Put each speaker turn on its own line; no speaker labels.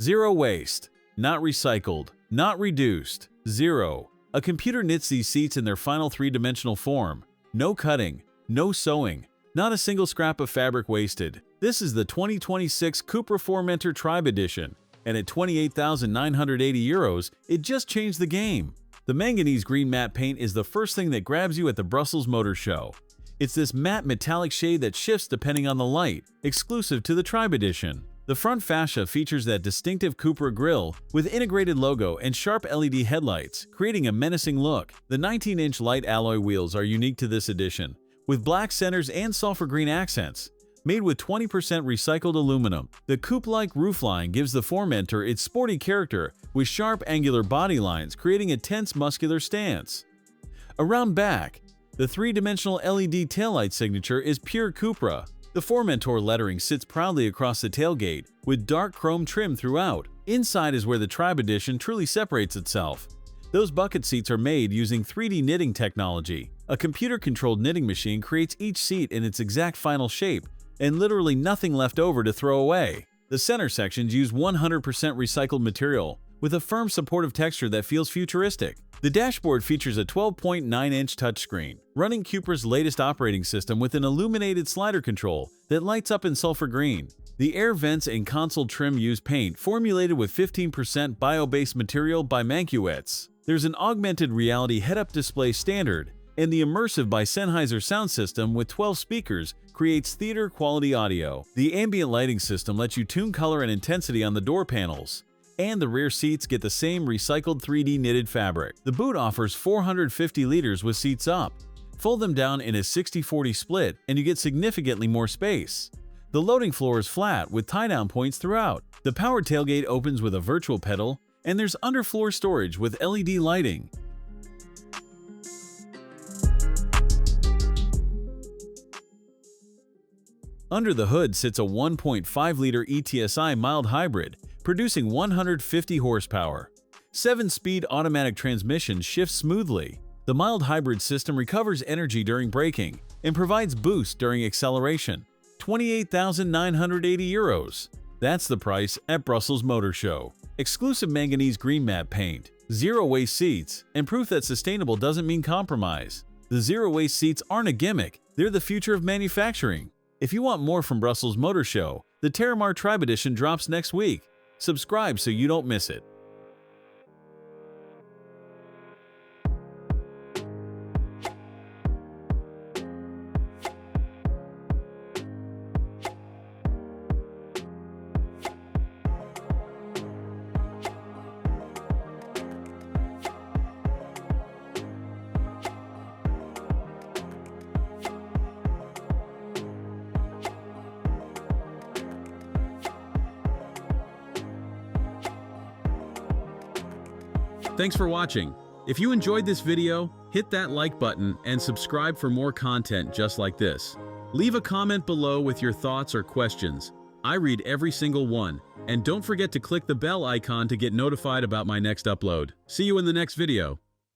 Zero waste. Not recycled. Not reduced. Zero. A computer knits these seats in their final three-dimensional form. No cutting. No sewing. Not a single scrap of fabric wasted. This is the 2026 Cupra Formentor Tribe Edition, and at €28,980, it just changed the game. The Manganese Green Matt paint is the first thing that grabs you at the Brussels Motor Show. It's this matte metallic shade that shifts depending on the light, exclusive to the Tribe Edition. The front fascia features that distinctive Cupra grille with integrated logo and sharp LED headlights, creating a menacing look. The 19-inch light alloy wheels are unique to this edition, with black centers and sulphur green accents. Made with 20% recycled aluminum, the coupe-like roofline gives the Formentor its sporty character with sharp angular body lines creating a tense muscular stance. Around back, the three-dimensional LED taillight signature is pure Cupra. The Formentor lettering sits proudly across the tailgate with dark chrome trim throughout. Inside is where the Tribe Edition truly separates itself. Those bucket seats are made using 3D knitting technology. A computer-controlled knitting machine creates each seat in its exact final shape, and literally nothing left over to throw away. The center sections use 100% recycled material, with a firm supportive texture that feels futuristic. The dashboard features a 12.9-inch touchscreen, running Cupra's latest operating system with an illuminated slider control that lights up in sulphur green. The air vents and console trim use paint formulated with 15% bio-based material by Manganese. There's an augmented reality head-up display standard, and the immersive by Sennheiser sound system with 12 speakers creates theater-quality audio. The ambient lighting system lets you tune color and intensity on the door panels, and the rear seats get the same recycled 3D knitted fabric. The boot offers 450 liters with seats up. Fold them down in a 60-40 split and you get significantly more space. The loading floor is flat with tie-down points throughout. The power tailgate opens with a virtual pedal, and there's underfloor storage with LED lighting. Under the hood sits a 1.5-liter eTSI mild hybrid, producing 150 horsepower. 7-speed automatic transmission shifts smoothly. The mild hybrid system recovers energy during braking and provides boost during acceleration. €28,980. That's the price at Brussels Motor Show. Exclusive Manganese Green Matt paint, zero-waste seats, and proof that sustainable doesn't mean compromise. The zero-waste seats aren't a gimmick, they're the future of manufacturing. If you want more from Brussels Motor Show, the Terramar Tribe Edition drops next week. Subscribe so you don't miss it. Thanks for watching. If you enjoyed this video, hit that like button and subscribe for more content just like this. Leave a comment below with your thoughts or questions. I read every single one. And don't forget to click the bell icon to get notified about my next upload. See you in the next video.